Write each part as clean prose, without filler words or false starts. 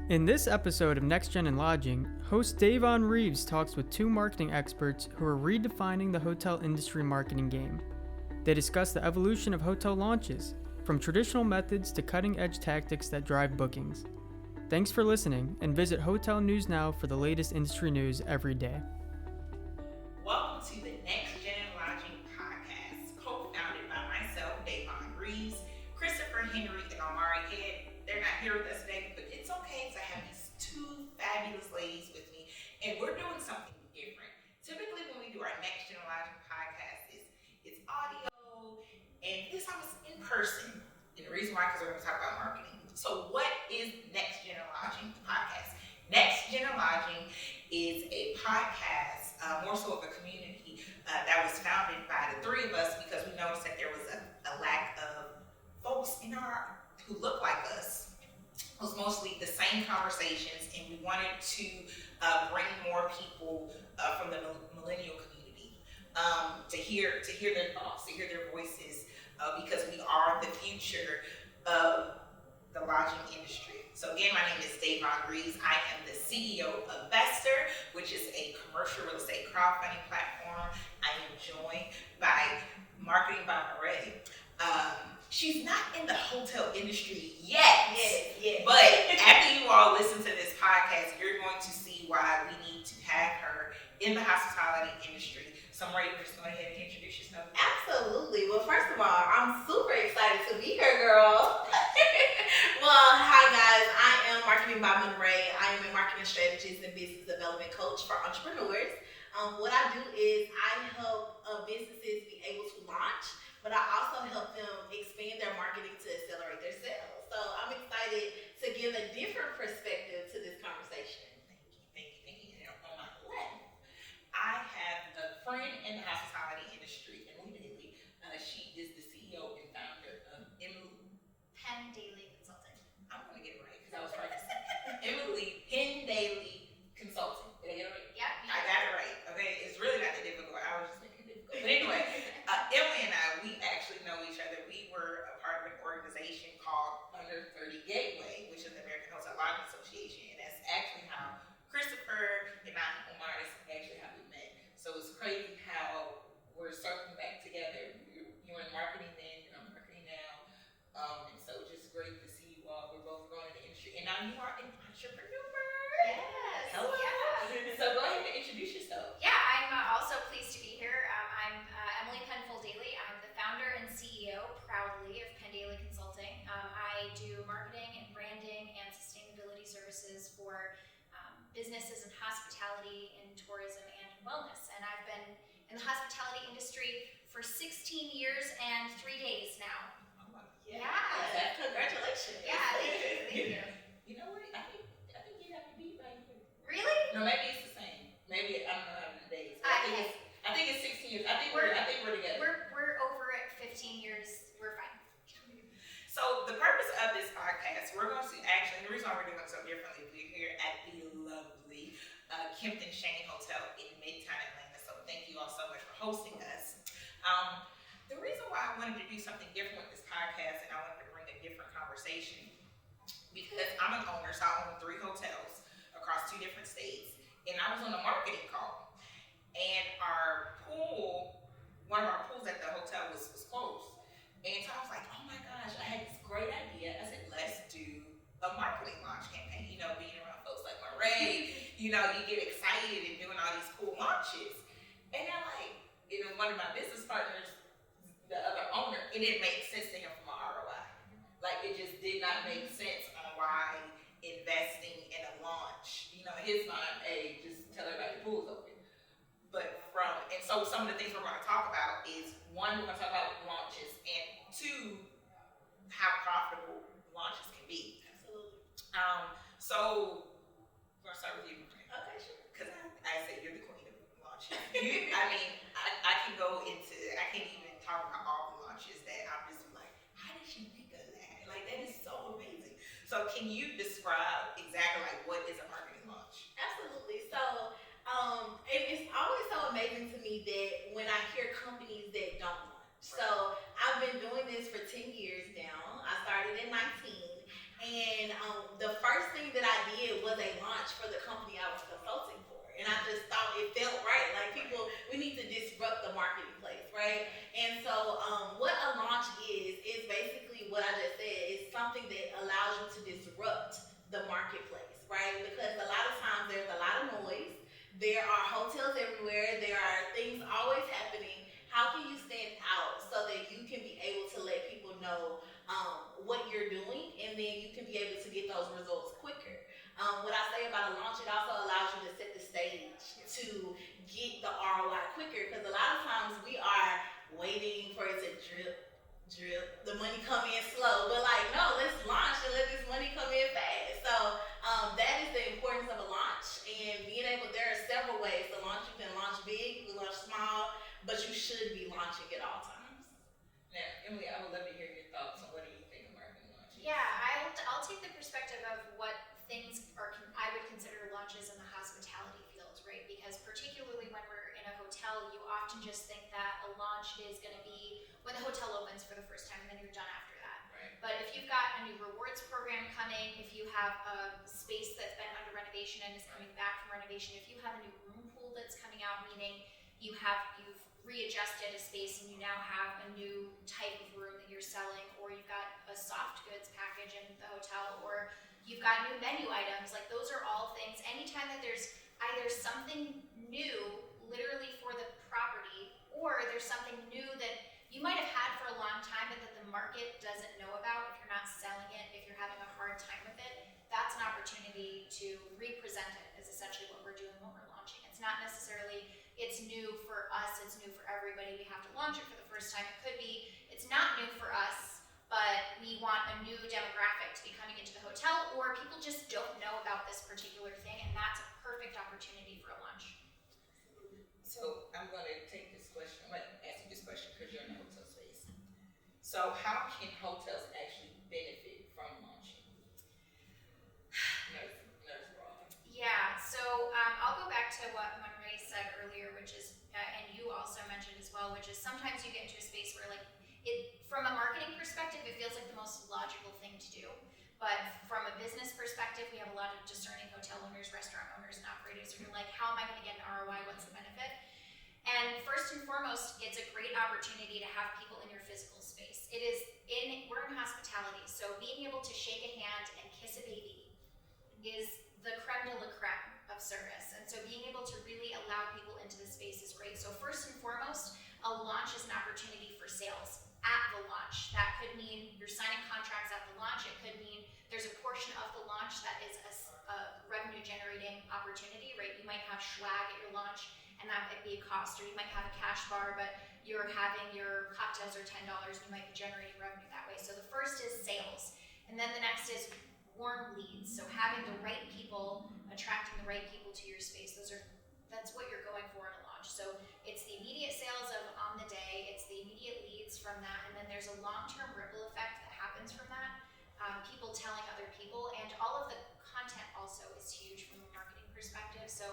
In this episode of NextGen and Lodging, host Davonne Reaves talks with two marketing experts who are redefining the hotel industry marketing game. They discuss the evolution of hotel launches, from traditional methods to cutting-edge tactics that drive bookings. Thanks for listening, and visit Hotel News Now for the latest industry news every day. Welcome to the NextGen Lodging podcast, co-founded by myself, Davonne Reaves, Christopher Henry, and Omari Head. They're not here with us today, but it's okay because I have these two fabulous ladies with me, and we're doing something different. Typically, when we do our NextGen Lodging podcast, it's audio, and this time it's in person. And the reason why, because we're going to talk about marketing. So what is NextGen Lodging podcast? NextGen Lodging is a podcast, more so of a community that was founded by the three of us because we noticed that there was a lack of folks who look like us. It was mostly the same conversations, and we wanted to bring more people from the millennial community to hear their thoughts, to hear their voices, because we are the future of the lodging industry. So again, my name is Davonne Reaves. I am the CEO of Vester, which is a commercial real estate crowdfunding platform. I am joined by Marketing by Marae. She's not in the hotel industry yet. Yes. But after you all listen to this podcast, you're going to see why we need to have her in the hospitality industry. So Marae, you're just go ahead and introduce yourself. Absolutely. Well, first of all, I'm super excited to be here, girl. Well, hi guys. I am Marketing by Marae. I am a marketing strategist and business development coach for entrepreneurs. What I do is I help businesses be able to launch, but I also help them expand their marketing to accelerate their sales. So I'm excited to give a different perspective to this conversation. Thank you. And on my left, I have a friend in the hospitality industry, Emily Daly. She is the CEO and founder of Penn Daily Consulting. I'm going to get it right because I was practicing. Emily Penn Daily Consulting. Did I get it right? Yep. I got it right. Okay, it's really not that difficult. I was just making it difficult. But anyway, Emily and I, we actually know each other. We were a part of an organization called Under 30 Gateway, which is the American Hotel Lodging Association, and that's actually how Christopher and I, Omar, is actually how we met. So it's crazy how we're circling back together. You were in marketing then, and I'm marketing now. And so just great to see you all. We're both growing in the industry, and now you are an entrepreneur. Yes. Hello. Yeah. So go ahead and introduce yourself. Yeah, I'm also pleased to be here. I'm Emily Penfold Daly. I'm the founder and CEO, proudly, of Penn Daily Consulting. I do marketing and branding and sustainability services for businesses in hospitality, in tourism, and wellness. And I've been in the hospitality industry for 16 years and 3 days now. Oh, wow. Yeah. Congratulations. Yeah, thank you. You know what? I think you have to be right here. Really? No, maybe it's the same. Maybe I don't know how many days. I think it's 16 years. I think we're together. We're over at 15 years. We're fine. So the purpose of this podcast, we're going to actually, the reason why we're doing it so differently, we're here at the lovely Kempton Shane Hotel in Midtown Atlanta. So thank you all so much for hosting us. The reason why I wanted to do something different with this podcast and I wanted to bring a different conversation, because I'm an owner, so I own 3 hotels across 2 different states, and I was on a marketing call, and one of our pools at the hotel was closed, and so I was like, oh my gosh, I had this great idea. I said, let's do a marketing launch campaign. Being around folks like Marae, you get excited and doing all these cool launches, and then one of my business partners, the other owner, it didn't make sense to him from an ROI. It just did not make sense on why investing in a launch, his mind, hey, just tell everybody the pool's open. And so some of the things we're going to talk about is, 1, we're going to talk about launches, and 2, how profitable launches can be. Absolutely. So we're going to start with you. Okay, sure. Because I say you're the queen of launches. I can go into, I can't even talk about all the launches that I'm just like, how did she think of that? That is so amazing. So can you describe exactly what is a marketing launch? Absolutely. So it's always so amazing to me that when I hear companies that don't launch. So I've been doing this for 10 years now. I started in 19, and the first thing that I did a launch for the company I was consulting for. And I just thought it felt right. Like people, we need to disrupt the marketplace, right? And so what a launch is basically what I just said. It's something that allows you to disrupt the marketplace, right? Because a lot of times there's a lot of noise. There are hotels everywhere. There are things always happening. How can you stand out so that you can be able to let people know what you're doing, and then you can be able to get those results quicker? What I say about a launch, it also allows you to set the stage to get the ROI quicker, because a lot of times we are waiting for it to drip, the money come in slow, but like, no, let's launch and let this money come in fast. So that is the importance of a launch, and being able, there are several ways to launch. You can launch big, you can launch small, but you should be launching at all times. Now, Emily, I would love to hear your thoughts on what do you think of marketing launches? Yeah, I'll take the perspective of what things I would consider launches in the hospitality field, right? Because particularly when we're in a hotel, you often just think that a launch is going to be when the hotel opens for the first time and then you're done after that. Right. But if you've got a new rewards program coming, if you have a space that's been under renovation and is coming back from renovation, if you have a new room pool that's coming out, meaning you've readjusted a space and you now have a new type of room that you're selling, or you've got a soft goods package in the hotel, or you've got new menu items, like those are all things, anytime that there's either something new literally for the property, or there's something new that you might have had for a long time but that the market doesn't know about, if you're not selling it, if you're having a hard time with it, that's an opportunity to represent it, is essentially what we're doing when we're launching. It's not necessarily it's new for us, it's new for everybody, we have to launch it for the first time. It could be it's not new for us, but we want a new demographic to be coming into the hotel, or people just don't know about this particular thing, and that's a perfect opportunity for a launch. So I'm going to take this question. I'm going to ask you this question because you're in the hotel space. So how can hotels actually benefit from launching? Nurse Raw. Yeah, so I'll go back to what Monterey said earlier, which is, and you also mentioned as well, which is sometimes you get into a space where from a marketing perspective, it feels like the most logical thing to do. But from a business perspective, we have a lot of discerning hotel owners, restaurant owners, and operators who are like, how am I going to get an ROI? What's the benefit? And first and foremost, it's a great opportunity to have people in your physical space. We're in hospitality, so being able to shake a hand and kiss a baby is the creme de la creme of service. And so being able to really allow people into the space is great. So first and foremost, a launch is an opportunity for sales at the launch. That could mean you're signing contracts at the launch. It could mean there's a portion of the launch that is a revenue generating opportunity, right? You might have swag at your launch and that might be a cost, or you might have a cash bar, but you're having your cocktails are $10 and you might be generating revenue that way. So the first is sales. And then the next is warm leads. So having the right people, attracting the right people to your space. That's what you're going for in a launch. So it's the immediate sales of on the day, it's the immediate leads from that, and then there's a long-term ripple effect that happens from that. People telling other people, and all of the content also is huge from a marketing perspective. So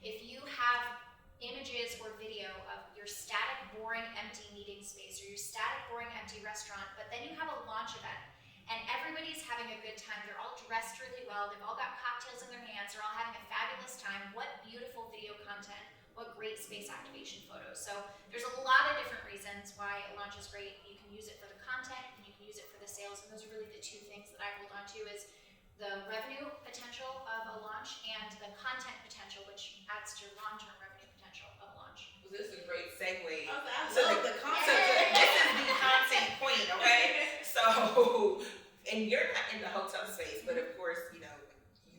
if you have images or video of your static, boring, empty meeting space, or your static, boring, empty restaurant, but then you have a launch event, and everybody's having a good time. They're all dressed really well. They've all got cocktails in their hands. They're all having a fabulous time. What beautiful video content. What great space activation photos. So there's a lot of different reasons why a launch is great. You can use it for the content, and you can use it for the sales. And those are really the two things that I hold on to, is the revenue potential of a launch and the content potential, which adds to long-term revenue potential of a launch. Well, this is a great segue. I love the content. This is the content queen, okay? So, and you're not in the hotel space, but of course, you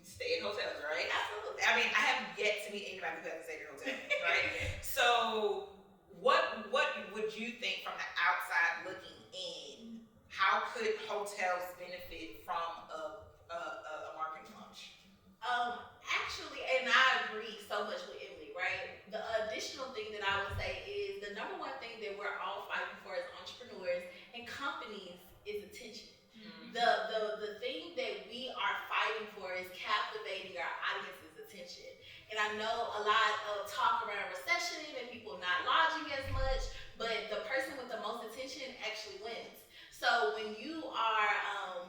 stay in hotels, right? Absolutely. I mean, I have yet to meet anybody who hasn't stayed in a hotel, right? So, what would you think from the outside looking in? How could hotels benefit from a marketing launch? Actually, and I agree so much with Emily, right? The additional thing that I would say is the number one thing that we're all fighting for as entrepreneurs and companies is attention. Mm-hmm. The thing that we are fighting for is captivating our audience's attention. And I know a lot of talk around recession and people not lodging as much, but the person with the most attention actually wins. So when you are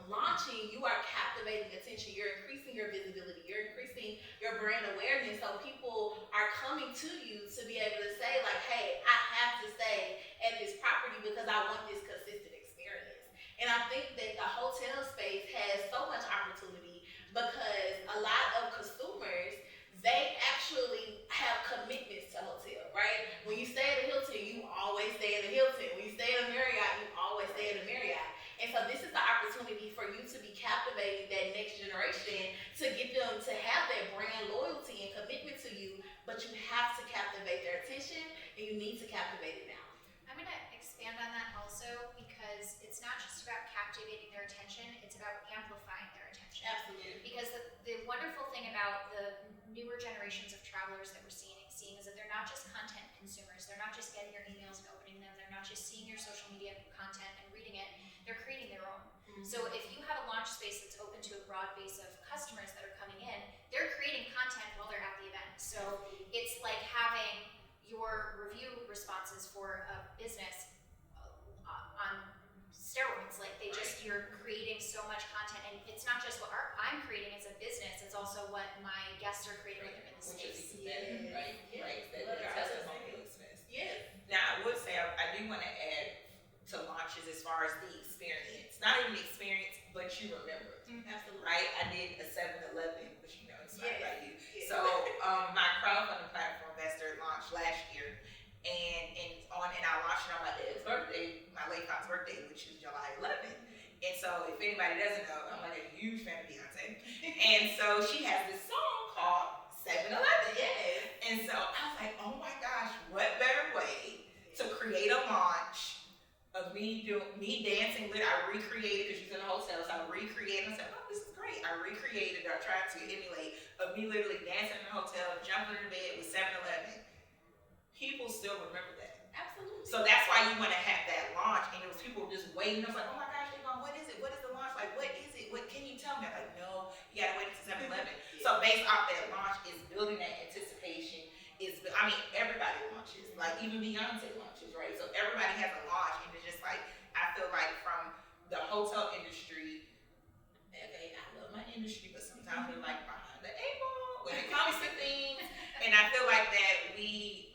launching launching, you are captivating attention. You're increasing your visibility. You're increasing your brand awareness. So people are coming to you to be able to say, like, hey, I have to stay at this property because I want this consistent experience. And I think that the hotel space has so much opportunity because a lot of consumers, they actually have commitments to hotel, right? When you stay at a Hilton, you always stay at a Hilton. When you stay at a Marriott, you always stay at a Marriott. And so this is the opportunity for you to be captivating that next generation, to get them to have that brand loyalty and commitment to you, but you have to captivate their attention, and you need to captivate it now. I'm going to expand on that also, because it's not just about captivating their attention, it's about amplifying their attention. Absolutely. Because the wonderful thing about the newer generations of travelers that we're seeing is that they're not just content consumers. They're not just getting your emails and opening them. They're not just seeing your social media content and reading it. They're creating their own. Mm-hmm. So if you have a launch space that's open to a broad base of customers that are coming in, they're creating content while they're at the event. So it's like having your review responses for a business on steroids. Like you're creating so much content, and it's not just what I'm creating as a business, it's also what my guests are creating when they're in the space. Which is even better, right? Yes. Right. That testimonialness. Yes. Now, I would say I do want to add to launches as far as the experience. Not even the experience, but you remember it. Absolutely. Right? I did a 7-Eleven, which you know inspired by you. Yes. So my crowdfunding platform investor launched last year, and I launched it on my dad's birthday, my late father's birthday, which is July 11th. And so if anybody doesn't know, I'm like a huge fan of Beyonce. And so she has this song called 7-Eleven. Yes. And so I was like, oh my gosh, what better way to create a launch of me dancing with, I recreated, because she's in a hotel, so I recreated, I said, oh, this is great. I recreated, or tried to emulate, of me literally dancing in a hotel, jumping in the bed with 7-Eleven. People still remember that. Absolutely. So that's why you want to have that launch, and it was people just waiting. I was like, oh my gosh, Davonne, what is it? What is the launch? Like, what is it? What can you tell me? I'm like, no, you gotta wait until 7-Eleven. So based off that launch is building that anticipation. Everybody launches, like even Beyonce launches, right? So everybody has a launch, and it's just like, I feel like from the hotel industry, okay, I love my industry, but sometimes we're like behind the eight ball when it comes to things. And I feel like that we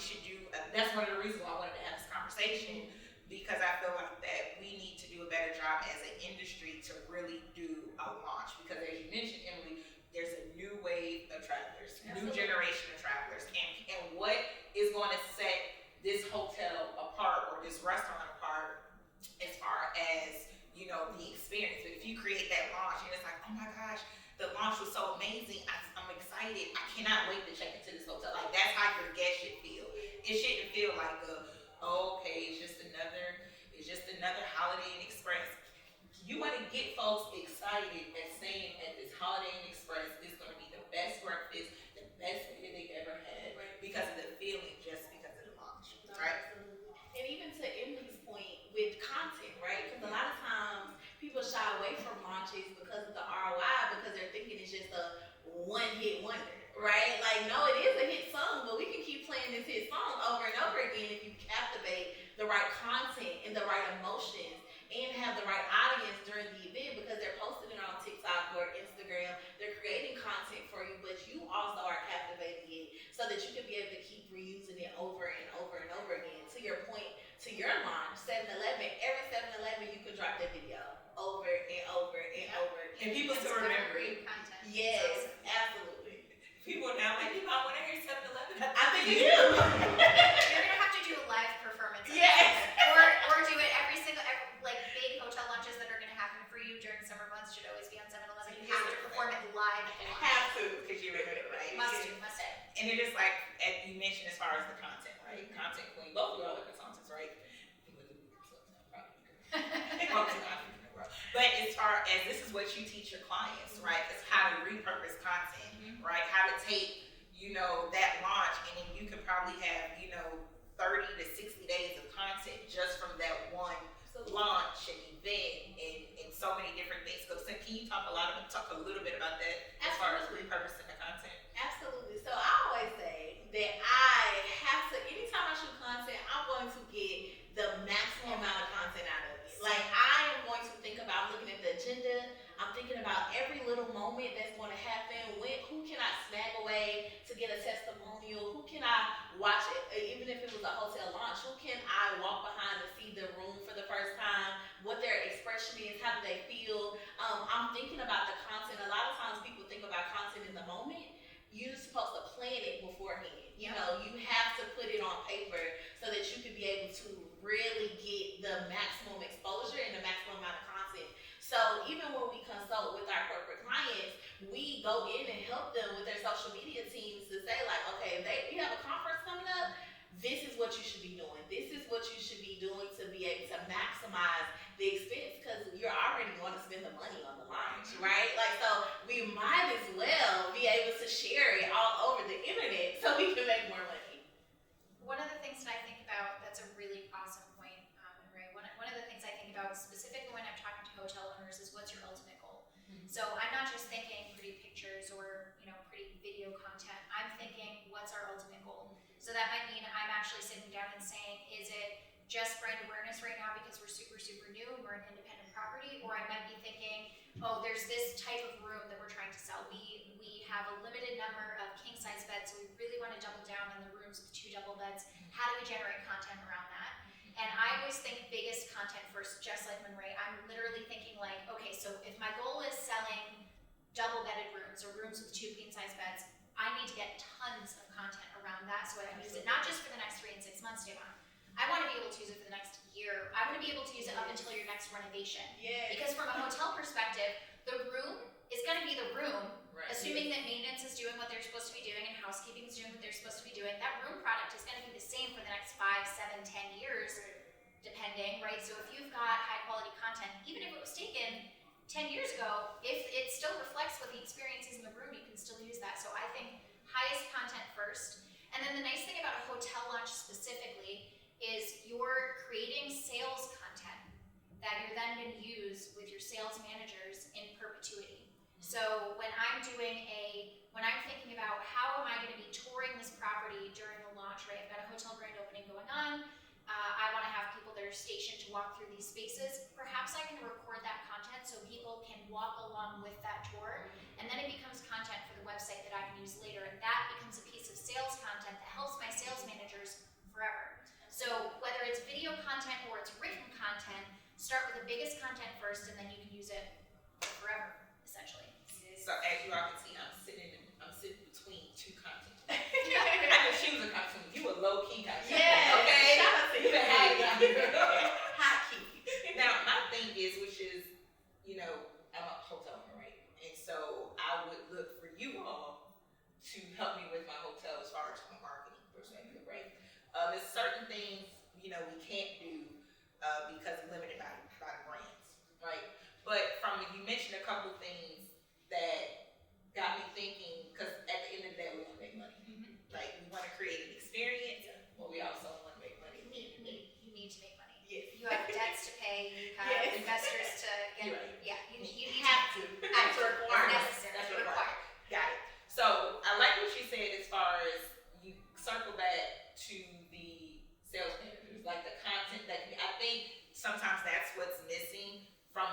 should do, that's one of the reasons why I wanted to have this conversation, because I feel like that we need to do a better job as an industry to really do a launch. Because as you mentioned, Emily, there's a new wave of travelers, new generation of travelers. And what is going to set this hotel apart or this restaurant apart as far as, you know, the experience. But if you create that launch and it's like, oh my gosh, the launch was so amazing, I'm excited, I cannot wait to check into this hotel. Like, that's how your guest should feel. It shouldn't feel like okay, it's just another Holiday Inn Express. You want to get folks excited and staying at this Holiday Inn Express is going to be the best breakfast, the best meal they've ever had, because of the feeling, just because of the launch, right? Absolutely. And even to Emily's point with content, right? Because a lot of times people shy away from launches because of the ROI, because they're thinking it's just a one-hit wonder, right? Like, no, it is a hit song, but we can keep playing this hit song over and over again if you captivate the right content and the right emotions and have the right audience during the event, because they're posting it on TikTok or Instagram. They're creating content for you, but you also are captivating it so that you can be able to keep reusing it over and over and over again. To your point, to your launch, 7-Eleven, every 7-Eleven you could drop that video over and over and over again. And people still remember it. Content. Yes, absolutely. People are now like, I want to hear 7-Eleven. I think you do. You're gonna have to do a live performance. Yes. Or do it every like big hotel launches that are gonna happen for you during summer months should always be on 7-Eleven. You have to perform it live at the launch. Have to, because you remember it, right? Must do. And it is like, as you mentioned, as far as the content, right? Content queen. Both of y'all are consultants, right? But as far as this is what you teach your clients, right? It's how to repurpose content, right? How to take, that launch, and then you could probably have, 30 to 60 days of content just from that one launch and event and so many different things. So can you talk a little bit about that as far as repurposing the content? Absolutely. So I always say that I have to, anytime I shoot content, I'm going to get the maximum amount of content out of it. Like, I am going to think about looking at the agenda, we go in and help them with their social media teams to say like, okay, we have a conference coming up. This is what you should be doing. This is what you should be doing to be able to maximize the expense because you're already going to spend the money on the launch, right? Like, so we might as well be able to share it all over the internet so we can make more money. One of the things that I think about that's a really awesome point, Ray. One of the things I think about specifically when I'm talking to hotel owners is what's your ultimate goal. So I'm not just thinking pretty pictures or pretty video content. I'm thinking what's our ultimate goal. So that might mean I'm actually sitting down and saying, is it just brand awareness right now because we're super, super new and we're an independent property? Or I might be thinking, oh, there's this type of room that we're trying to sell. We have a limited number of king size beds, so we really want to double down on the rooms with 2 double beds. How do we generate content around that? And I always think biggest content first, just like Monray. I'm literally thinking like, okay, so if my goal is selling double bedded rooms or rooms with 2 queen size beds, I need to get tons of content around that so I can use it not just for the next 3 and 6 months, Davonne. I want to be able to use it for the next year. I want to be able to use it up until your next renovation. Yes. Because from a hotel perspective, the room is going to be the room, right. Assuming that maintenance is doing what they're supposed to be doing and housekeeping is doing what they're supposed to be doing. That room product is going to be the same for the next 5, 7, 10 years, depending, right? So if you've got high quality content, even if it was taken 10 years ago, if it still reflects what the experience is in the room, you can still use that. So I think highest content first. And then the nice thing about a hotel launch specifically is you're creating sales content that you're then going to use with your sales managers in perpetuity. So when I'm thinking about how am I going to be touring this property during the launch, right? I've got a hotel grand opening going on. I want to have people that are stationed to walk through these spaces. Perhaps I can record that content so people can walk along with that tour, and then it becomes content for the website that I can use later, and that becomes a piece of sales content that helps my sales managers forever. So whether it's video content or it's written content, start with the biggest content first, and then you can use it forever, essentially. So as you all can see, I'm sitting between 2 content. I know she was a content. You were low key content. Yeah. Okay. Shout out to you. Hot key. Now my thing is, which is, I'm a hotel owner, right? And so I would look for you all to help me with my hotel as far as from a marketing perspective, right? There's certain things, we can't do because we're limited by the brands, right? But you mentioned a couple things that got me thinking, because at the end of the day, we want to make money. Mm-hmm. Like, we want to create an experience, but we also want to make money. You need to make money. Yes. You have debts to pay, you have investors to get. Right. Yeah, you have to. That's required. It's necessary. That's required. Got it. So I like what you said as far as you circle back to the sales managers, like the content that I think sometimes that's what's missing from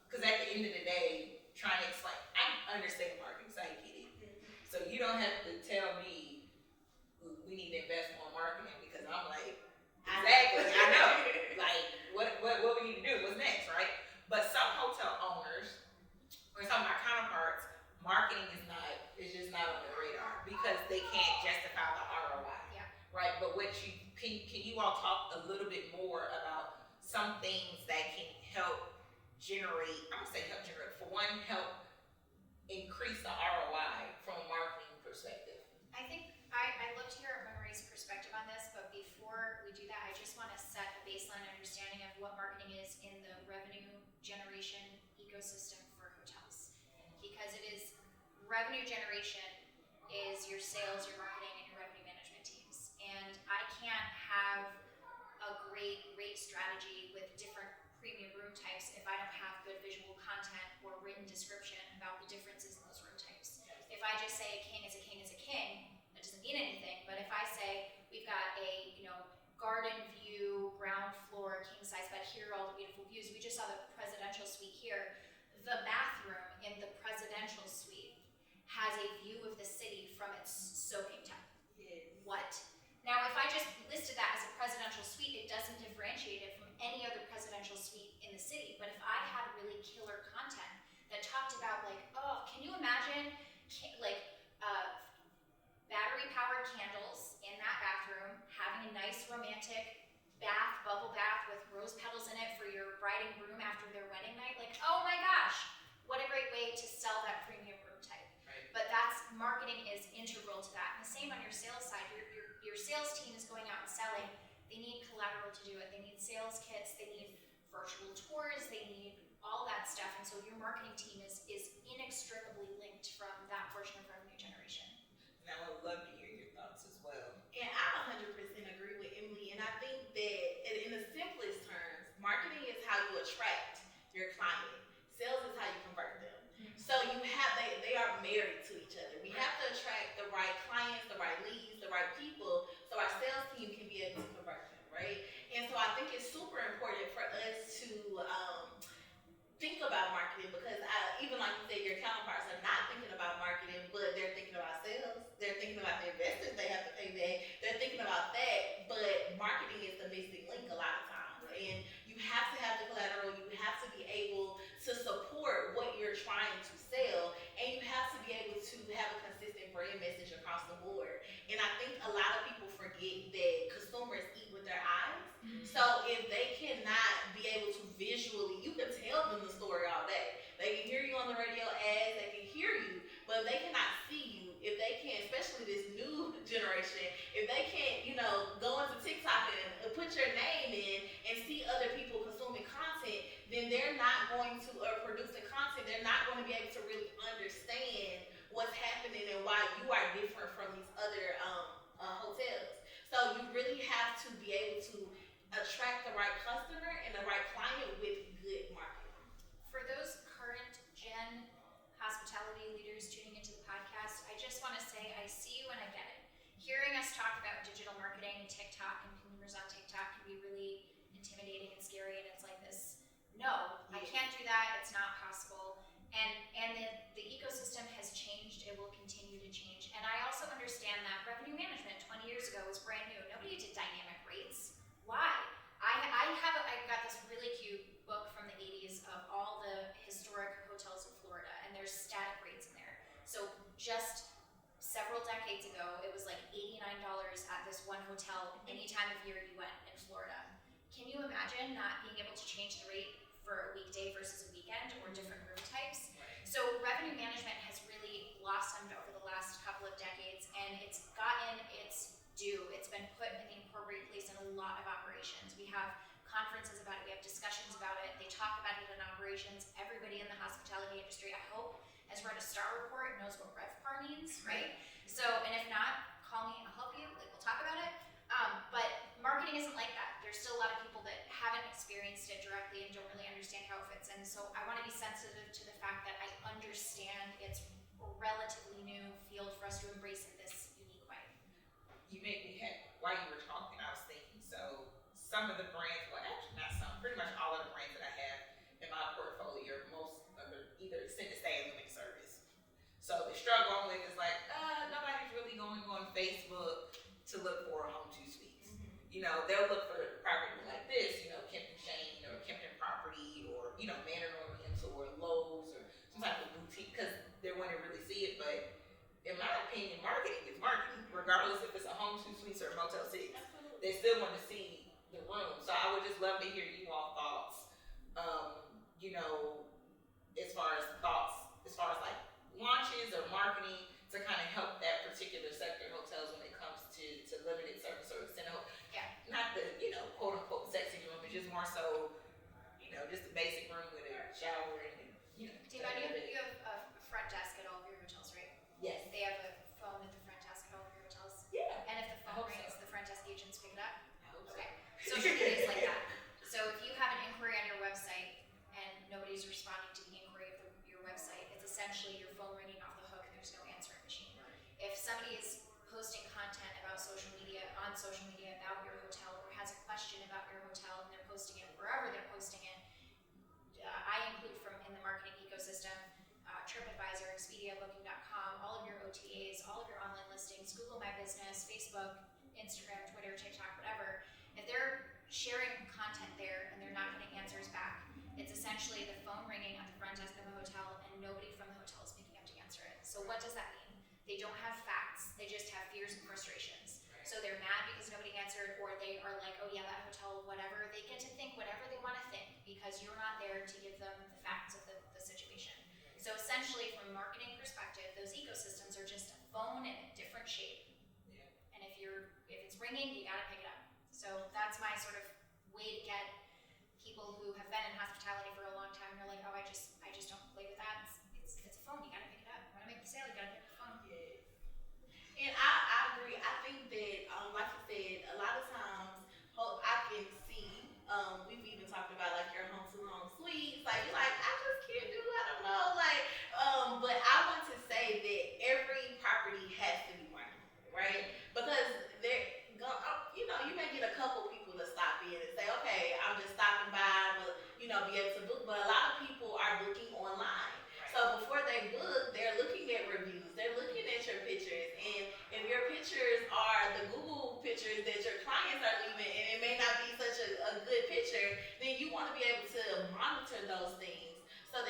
because at the end of the day, trying to explain, I understand marketing, so I get it. So you don't have to tell me we need to invest more in marketing because I'm like, exactly, I know. Like, what we need to do, what's next, right? But some hotel owners, or some of my counterparts, marketing is just not on their radar because they can't justify the ROI. Yeah. Right? But can you all talk a little bit more about some things that can help generate, I'm gonna say help generate, for one, help increase the ROI from a marketing perspective? I think I'd love to hear Monray's perspective on this, but before we do that, I just want to set a baseline understanding of what marketing is in the revenue generation ecosystem for hotels. Because it is revenue generation is your sales, your marketing, and your revenue management teams. And I can't have a great rate strategy with different premium room types if I don't have good visual content or written description about the differences in those room types. If I just say a king is a king is a king, that doesn't mean anything. But if I say we've got a garden view, ground floor, king size bed, here are all the beautiful views. We just saw the presidential suite here. The bathroom in the presidential suite has a view of the city from its soaking tub. Yes. What? Now, if I just listed that as a presidential suite, it doesn't differentiate it from any other presidential suite in the city. But if I had really killer content that talked about can you imagine battery-powered candles in that bathroom, having a nice romantic bubble bath with rose petals in it for your bride and groom after their wedding night? Oh my gosh, what a great way to sell that premium room type. so your marketing team is inextricably linked from that portion of revenue generation. And I would love to hear your thoughts as well. And I 100% agree with Emily. And I think that in the simplest terms, marketing is how you attract your client. Sales is how you convert them. So they are married to each other. We have to attract the right clients, the right leads, the right people, so our sales team can be able to convert them, right? And so I think it's super important for us to think about marketing, because even like you said, your counterparts are not thinking about marketing, but they're thinking about sales. They're thinking about the investors they have to pay back. They're thinking about that, but marketing is the missing link a lot of times. And you have to have the collateral. You have to be able to support what you're trying to sell, and you have to be able to have a consistent brand message across the board. And I think a lot of people forget that consumers eat with their eyes. So if they cannot be able to visually, you can tell them the story all day. They can hear you on the radio ads, they can hear you, but if they cannot see you, if they can't, especially this new generation, if they can't, go into TikTok and put your name in and see other people consuming content, then they're not going to, or producing content, they're not going to be able to really understand what's happening and why you are different from these other hotels. So you really have to be able to attract the right customer and the right client with good marketing. For those current gen hospitality leaders tuning into the podcast, I just want to say I see you and I get it. Hearing us talk about digital marketing and TikTok and consumers on TikTok can be really intimidating and scary, and it's like this, no, I can't do that, it's not possible. And the ecosystem has changed, it will continue to change. And I also understand that revenue management 20 years ago was brand new. Nobody did dynamic rates. Why? I got this really cute book from the 80s of all the historic hotels in Florida, and there's static rates in there. So just several decades ago, it was like $89 at this one hotel any time of year you went in Florida. Can you imagine not being able to change the rate for a weekday versus a weekend or different room types? So revenue management has really blossomed over the last couple of decades, and it's gotten its due. It's been put in the appropriate place in a lot of operations. We have conferences about it, we have discussions about it, they talk about it in operations. Everybody in the hospitality industry, I hope, has read a STAR report and knows what RevPAR means, right? So, and if not, call me, I'll help you, we'll talk about it. But marketing isn't like that. There's still a lot of people that haven't experienced it directly and don't really understand how it fits in. So I want to be sensitive to the fact that I understand it's a relatively new field for us to embrace in this unique way. You made me while you were talking, I was thinking, so some of the brands, well actually not some, pretty much all of the brands that I have in my portfolio, most of them either extended stay or living service. So the struggle with is like, nobody's really going on Facebook to look for home two suites. They'll look for property like this, Kempton Shane or Kempton Property or, Manor Oriental or Lowe's or some type of boutique, because they're wanting to really see it. But in my opinion, marketing is marketing, regardless if it's a home two suites or a Motel 6. Absolutely. They still want to see the room. So I would just love to hear you all thoughts, as far as like launches or marketing to kind of help that particular sector hotels when it comes to limited service or extended home. Yeah. Not the, quote unquote sexy room, but just more so, just a basic room with a shower and, Davonne, you have a front desk at all of your hotels, right? Yes. They have a phone at the front desk at all of your hotels? Yeah. And if the I phone hope rings, so. the front desk agents pick it up? I hope so. Okay. Social media is like that. So if you have an inquiry on your website and nobody's responding to the inquiry of your website, it's essentially your phone ringing off the hook and there's no answering machine. If somebody is posting content about social media about your hotel, or has a question about your hotel and they're posting it wherever they're posting it, I include from in the marketing ecosystem, TripAdvisor, Expedia, Booking.com, all of your OTAs, all of your online listings, Google My Business, Facebook, Instagram, Twitter, TikTok, whatever. If they're sharing content there and they're not getting answers back, it's essentially the phone ringing at the front desk of a hotel and nobody from the hotel is picking up to answer it. So what does that mean? They don't have facts, they just have fears and frustrations. So they're mad because nobody answered, or they are like, oh yeah, that hotel, whatever. They get to think whatever they want to think because you're not there to give them the facts of the situation. So essentially, from a marketing perspective, those ecosystems are just a phone in a different shape. Yeah. And if it's ringing, you gotta pick it up. So that's my sort of way to get people who have been in hospitality for a long time. They're like, oh, I just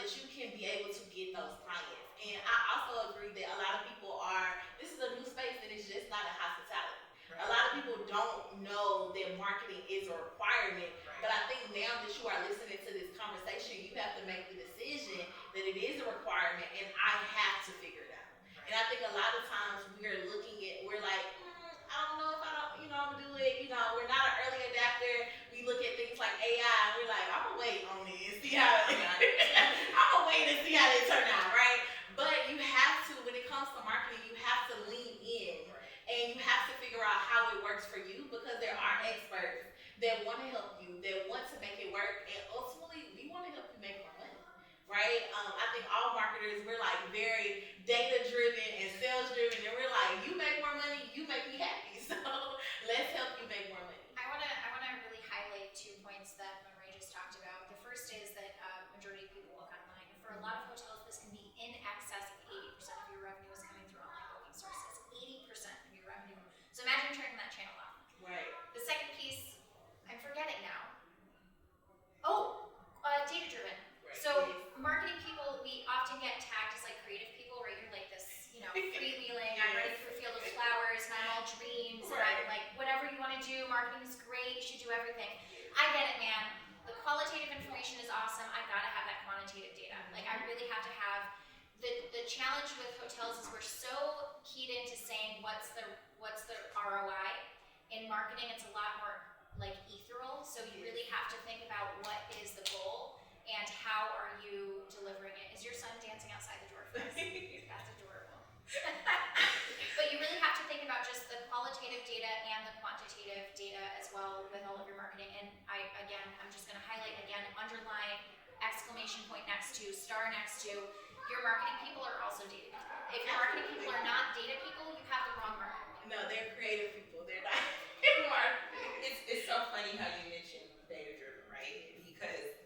that you can be able to get those clients. And I also agree that a lot of people this is a new space and it's just not in hospitality. A lot of people don't know that marketing is a requirement, but I think now that you are listening to this conversation, you have to make the decision that it is a requirement and I have to figure it out. And I think a lot of times we're like, I don't know if I'm gonna do it. We're not an early adapter. We look at things like AI and we're like, I'm gonna wait on it and see how I'm gonna wait and see how they turn out, right? But you have to, when it comes to marketing, you have to lean in and you have to figure out how it works for you because there are experts that want to help you, that want to make it work, and ultimately we want to help you make more money, right? I think all marketers, we're like very data driven and sales driven, and we're like, you make more money, you make me happy, so let's help you make more money. I wanna really highlight 2 points that Monterey just talked about. The first is that majority of people look online. For a lot of hotels, this can be in excess of 80% of your revenue is coming through online booking sources. 80% of your revenue. So imagine turning that channel off. Right. The second piece, I'm forgetting now. Data driven. Right. So marketing people, we often get tagged as like creative people, right? You're like this, freewheeling. I'm running through a field of flowers, and I'm all dreams, and I'm like, whatever you want to do, marketing is great. You should do everything. I get it, man. The qualitative information is awesome. I gotta have that quantitative data. Like I really have to have. The challenge with hotels is we're so keyed into saying what's the ROI. In marketing, it's a lot more like ethereal. So you really have to think about what is the goal and how are you delivering it. Is your son dancing outside the door for us? That's adorable. But you really have to think about just the qualitative data and the quantitative data as well with all of your marketing. And I'm just going to highlight again, underline, exclamation point next to, star next to. Your marketing people are also data people. If your marketing people are not data people, you have the wrong marketing. No, they're creative people. They're not marketing. It's so funny how you mentioned data driven, right? Because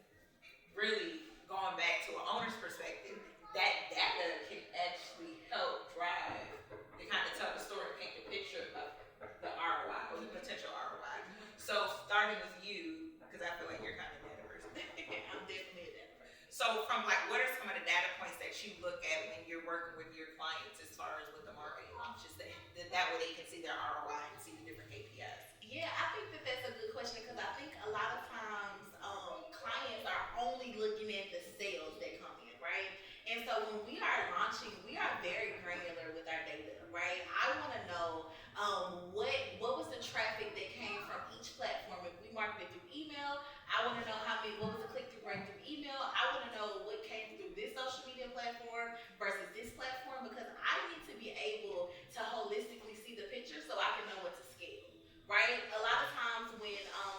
really going back to an owner's perspective, that data can actually help drive to kind of tell the story, paint the picture of the ROI or the potential ROI. So starting with you, because I feel like you're kind of a data person. I'm definitely a data person. So from like, what are some of the data points that you look at when you're working with your clients as far as with the marketing launches that way they can see their ROI and see the different KPIs? Yeah, I think that's a good question because I think a lot of times clients are only looking at the sales that come in, right? And so when we are launching, we are very granular with our data, right? I want to know what was the traffic that came from each platform. If we marketed through email, I want to know what was the click-through rate through email. I want to know what came through this social media platform versus this platform because I need to be able to holistically see the picture so I can know what to scale, right? A lot of times when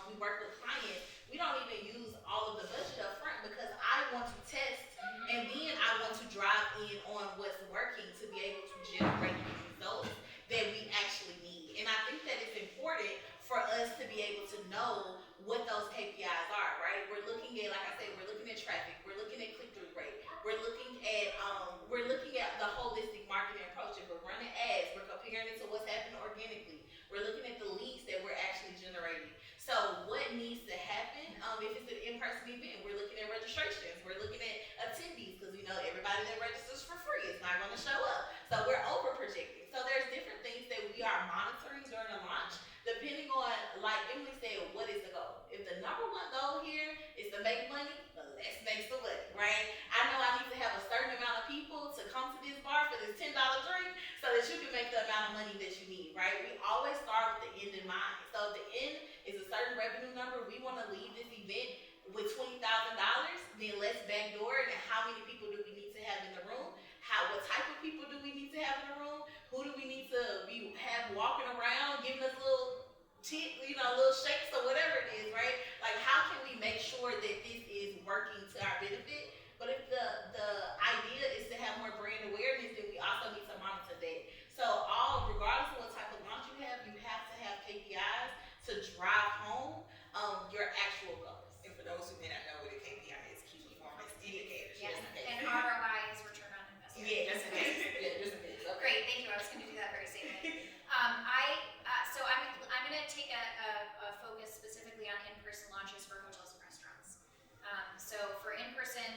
we work with clients, we don't even use all of the budget up front because I want to test and then I want to drive in on what's working to be able to generate the results that we actually need. And I think that it's important for us to be able to know what those KPIs are, right? We're looking at, like I said, we're looking at traffic, we're looking at click-through rate, we're looking at the holistic marketing approach. If we're running ads, we're comparing it to what's happening organically. We're looking at the leads that we're actually generating. So what needs to happen? If it's an in-person event, we're looking at registrations, we're looking at attendees because everybody that registers for free is not going to show up. So we're over projecting. So there's different things that we are monitoring during the launch, depending on, like Emily said, what is the goal? If the number one goal here is to make money, let's make some money, right? I know I need to have a certain amount of people to come to this bar for this $10 drink so that you can make the amount of money that you need, right? We always start with the end in mind. So if the end is a certain revenue number, we want to leave this event with $20,000, then let's backdoor it. And how many people do we need to have in the room? What type of people do we need to have in the room? Who do we need to have walking around, giving us little little shakes or whatever it is, right? Like, how can we make sure that this is working to our benefit? But if the idea is to have more brand awareness, then we also need to monitor that. So regardless of what type of launch you have to have KPIs to drive home your actual goals. And for those who may not know what a KPI is, key performance indicators. Yes, and ROI is return on investment. Yeah, just in case. Just in case. Okay. Great, thank you. I was going to do that very same way. So I'm going to take a focus specifically on in-person launches for hotels and restaurants. So for in-person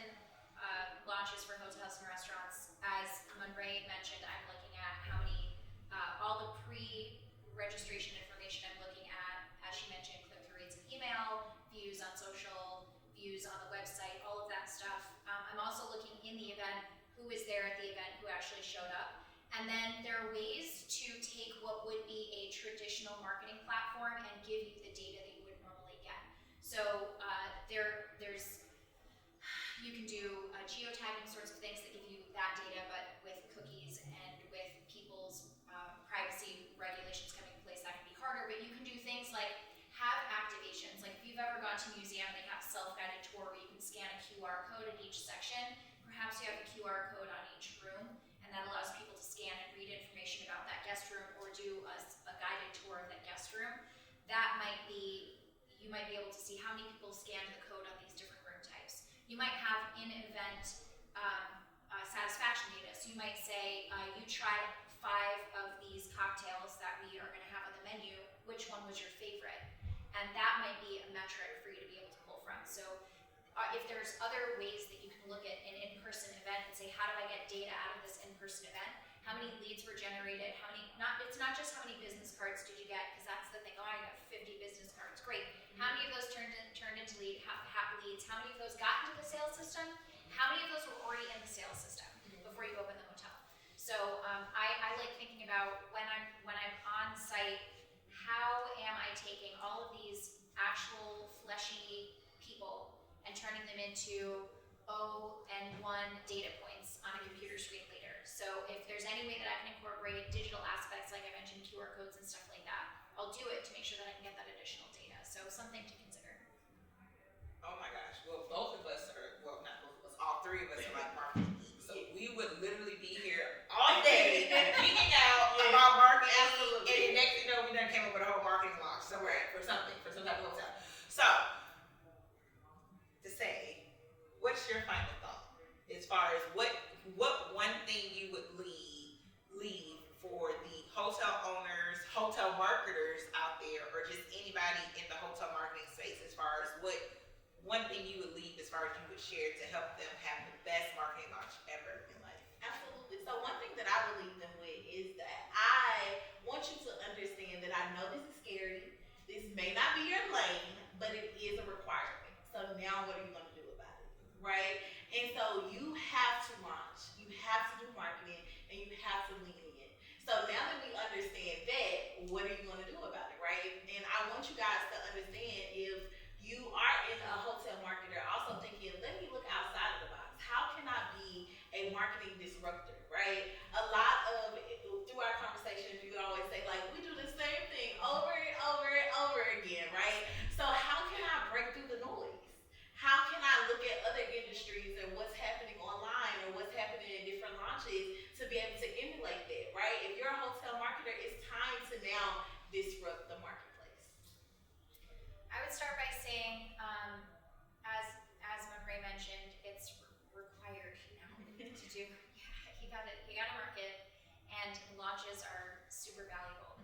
registration information, I'm looking at, as she mentioned, click-through rates of email, views on social, views on the website, all of that stuff. I'm also looking in the event, who is there at the event, who actually showed up. And then there are ways to take what would be a traditional marketing platform and give you the data that you would normally get. So there's you can do geotagging sorts of things that give you that data, but with cookies and with people's privacy regulations coming in place, that can be harder. But you can do things like have activations. Like if you've ever gone to a museum, they have self-guided tour where you can scan a QR code at each section. Perhaps you have a QR code on each room, and that allows people to scan and read information about that guest room or do a guided tour of that guest room. That might be, you might be able to see how many people scanned the code on these different room types. You might have in-event satisfaction data. So you might say, you tried 5 of these cocktails that we are going to have on the menu. Which one was your favorite? And that might be a metric for you to be able to pull from. So if there's other ways that you can look at an in-person event and say, how do I get data out of this in-person event? How many leads were generated? It's not just how many business cards did you get, because that's the thing. Oh, I got 50 business cards. Great. How many of those turned into leads? How many of those got into the sales system? How many of those were already in the sales system before you open the hotel? So I like thinking about when I'm on site, how am I taking all of these actual fleshy people and turning them into O and 1 data points on a computer screen later. So if there's any way that I can incorporate digital aspects, like I mentioned, QR codes and stuff like that, I'll do it to make sure that I can get that additional data. So something to consider. Oh my gosh. Well, both of us are, well, not both of us, all 3 of us are like marketing geeks. So we would literally be here all day geeking out about marketing. Absolutely. And the next thing you know, we done came up with a whole marketing launch somewhere for some type of hotel. So, to say, what's your final thought as far as what one thing you would leave for the hotel owners, hotel marketers out there, or just anybody in the hotel marketing space, as far as what one thing you would leave as far as you would share to help them have the best marketing launch ever in life? Absolutely. So one thing that I would leave them with is that I want you to understand that I know this is scary. This may not be your lane, but it is a requirement. So now what are you going to do about it, right? And so you have to launch, you have to do marketing, and you have to lean in. So now that we understand that, what are you going to do about it, right? And I want you guys to understand, if you are in a hotel marketer, also thinking, let me look outside of the box. How can I be a marketing disruptor, right? A lot of, through our conversations, you would always say, like, we do the same thing over and over and over again, right? So how can I break through the noise? How can I look at other industries and what's happening online or what's happening in different launches to be able to emulate that, right? If you're a hotel marketer, it's time to now disrupt the marketplace. I would start by saying, as Monray mentioned, it's required now to do. Yeah, you got to market, and launches are super valuable.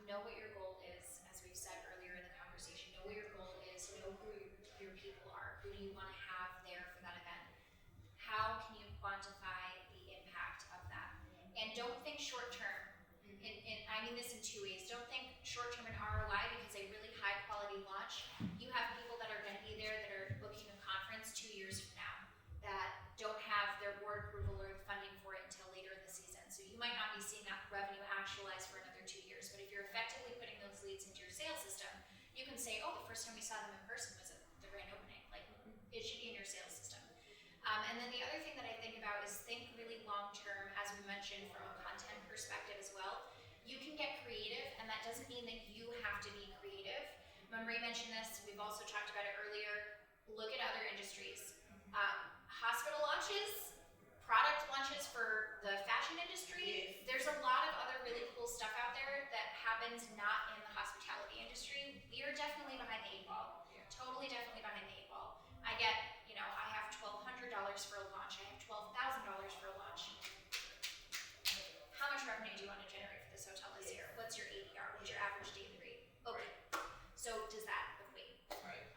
Know what your goal is, as we've said earlier in the conversation. Know what your goal is. Know who your people are. Who do you want to have there for that event? How can you quantify the impact of that? And don't think short term. I mean this in 2 ways. Don't think short term in ROI, because a really high quality launch, you have people that are going to be there that are booking a conference 2 years from now that don't have their board approval or funding for it until later in the season. So you might not be seeing that revenue actualized for another 2 years. But if you're effectively putting those leads into your sales system, you can say, oh, the first time we saw them in person was at the grand opening. Like, it should be in your sales system. And then the other thing that I think about is think really long term, as we mentioned, from a content perspective as well. You can get creative, and that doesn't mean that you have to be creative. Monray mentioned this, we've also talked about it earlier. Look at other industries. Hospital launches, product launches for the fashion industry. Yes. There's a lot of other really cool stuff out there that happens not in the hospitality industry. We are definitely behind the 8 ball. Totally definitely behind the 8 ball. I have $1,200 for a launch. I have $12,000 for a launch. How much revenue do you want to generate for this hotel this year? What's your ADR? What's your average daily rate? Okay. So does that equate? Right.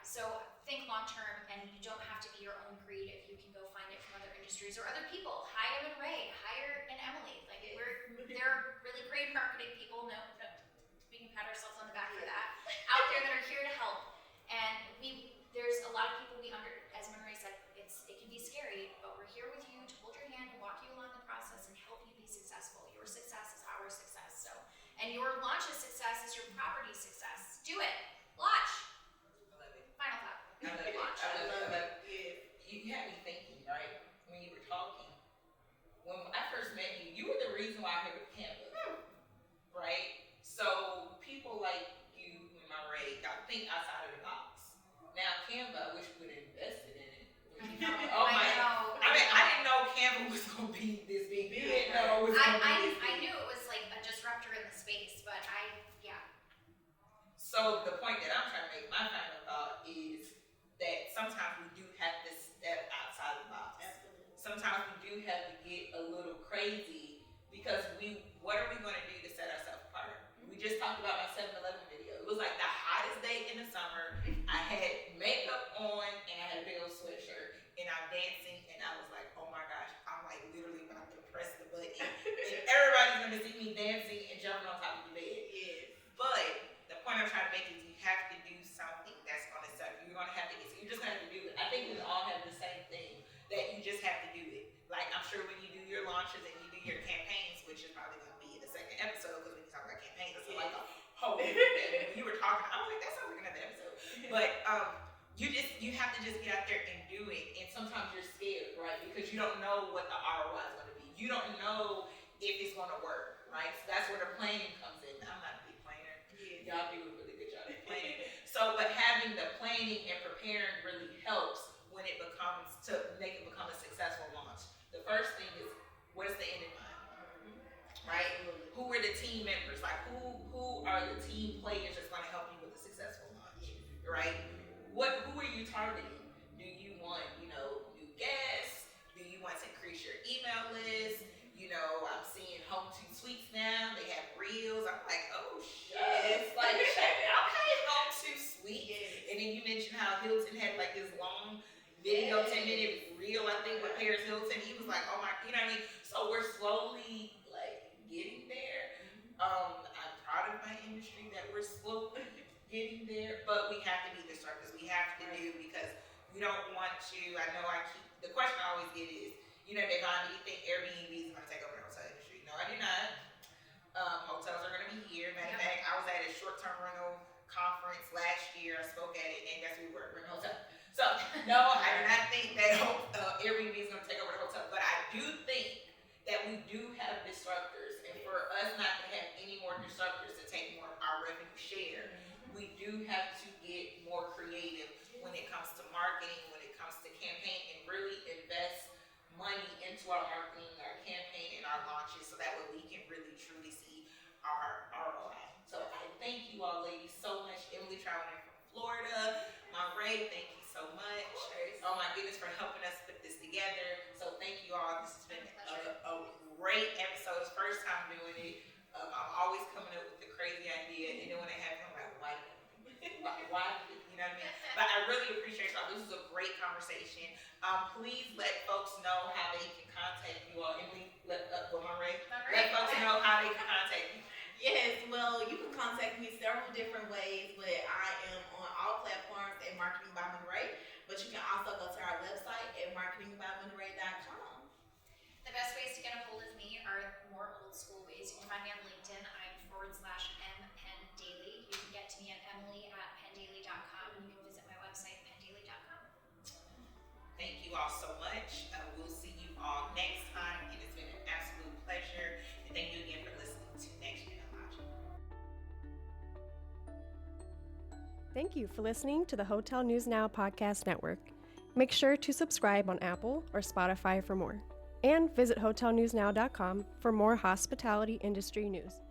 So think long term, and you don't have to be your own creative. You can go find it from other industries or other people. hire Ray, hire an Emily. Like they're really great marketing people. No, we can pat ourselves on the back for that. Out there that are here to help. And there's a lot of people as Monterey said, it can be scary, but we're here with you to hold your hand and walk you along the process and help you be successful. Your success is our success. So, and your launch's success is your property success. Do it. Launch. I love it. Final thought. I love it. Launch. I love it. You had me thinking, right? When you were talking, when I first met you, you were the reason why I heard of Canva, right? So people like you and Ray, I think outside of the box. Now Canva, I wish we would have invested in it. Oh my God! I mean, I didn't know Canva was gonna be this big. You didn't know it was gonna be this big. I knew it was like a disruptor in the space, but yeah. So the point that I'm trying to make, my final thought is that sometimes we do have to step outside the box. Absolutely. Sometimes we do have to get a little crazy because what are we going to do to set ourselves apart? We just talked about my 7-Eleven video. It was like the hottest day in the summer. I had makeup on and I had a big old sweatshirt and I'm dancing and I was like, oh my gosh, I'm like literally about to press the button and everybody's going to see me dancing and jumping on top of the bed. Yes. But the point I'm trying to make is you have to do something that's going to suck. You're going to have to you're just going to have to do it. I think we all have the same thing, that you just have to do it. Like I'm sure when you do your launches and you do your campaigns, which is probably going to be in the second episode because when you talk about campaigns, it's like a whole when you were talking, I was like, that sounds like another episode. But you have to just get out there and do it. And sometimes you're scared, right? Because you don't know what the ROI is going to be. You don't know if it's going to work, right? So that's where the planning comes in. I'm not a big planner. Yes. Y'all do a really good job at planning. So, but having the planning and preparing really helps when it becomes to make it become a successful launch. The first thing is, what is the end in mind? Right? Who are the team members? Like who are the team players that's going to help you with a successful launch? Right? Who are you targeting? Do you want, new guests? Do you want to increase your email list? I'm seeing Home 2 Suites now. They have reels. I'm like, oh shit. Like, okay, Home 2 Suites. Yes. And then you mentioned how Hilton had like this long video, 10-minute reel, I think, with Paris Hilton. He was like, oh my, you know what I mean? So we're slowly like getting there. I'm proud of my industry that we're slowly getting there, but we have to be disruptors. We have to do, because we don't want to, the question I always get is, Davonne, do you think Airbnb is going to take over the hotel industry? No, I do not. Hotels are going to be here. Matter of fact, I was at a short-term rental conference last year. I spoke at it, and guess who we were? We're in a hotel. So, no, I do not think that Airbnb is going to take over the hotel, but I do think that we do have disruptors, and for us not to have any more disruptors to take more of our revenue share, we do have to get more creative when it comes to marketing, when it comes to campaign, and really invest money into our marketing, our campaign, and our launches, so that way we can really truly see our ROI. So I thank you all ladies so much. Emily traveling in from Florida. Ray, thank you so much. Oh my goodness, for helping us put this together. So thank you all. This has been a great episode. It's first time doing it. I'm always coming up with the crazy idea, and then when I have it, I'm like, why, you know what I mean? But I really appreciate y'all. This is a great conversation. Please let folks know how they can contact you all. Emily, let folks know how they can contact you. Yes, well, you can contact me several different ways, but I am on all platforms at Marketing by Monterey. But you can also go to our website at marketingbymonterey.com. The best ways to get a hold of me are more old school ways. You can find me on LinkedIn. I'm /MPennDaily. You can get to me at emily@penndaily.com, and you can visit my website, penndaily.com. Thank you all so much. We'll see you all next time. It has been an absolute pleasure. And thank you again for listening to NextGen. Thank you for listening to the Hotel News Now Podcast Network. Make sure to subscribe on Apple or Spotify for more. And visit hotelnewsnow.com for more hospitality industry news.